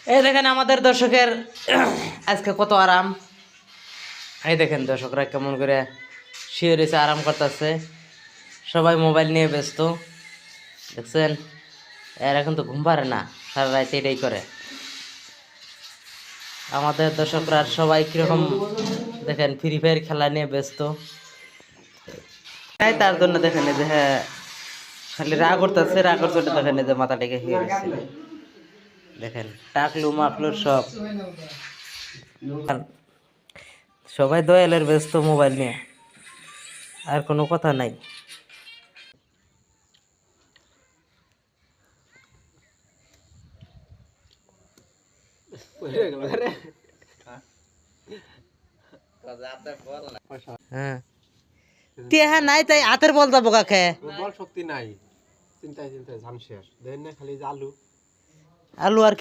এই দেখেন আমাদের দর্শকের আজকে কত আরাম। এই দেখেন দর্শকরা কেমন করে শুয়ে রয়েছে, আরাম করতেছে। সবাই মোবাইল নিয়ে ব্যস্ত, দেখছেন। এর এখন তো ঘুম পারে না, সারা রাত এটাই করে। আমাদের দর্শকরা সবাই কিরকম দেখেন ফ্রি ফায়ার খেলা নিয়ে ব্যস্ত। তাই তার জন্য দেখেন এই যে হ্যাঁ খালি রাগ করতেছে, রাগ করতে দেখেন এই যে মাথা টেকে শুয়ে গেছে। দেখেন টাকলু মাকলু সব সবাই দয়ালের ব্যস্ত মোবাইল নিয়ে, আর কোনো কথা নাই। হ্যাঁ টিয়া নাই তাই হাতের বল যাবো কাকে, বল শক্তি নাই, চিন্তায় চিন্তায় ঝাম শেষ। দেখেন না খালি যে আলু আলু আর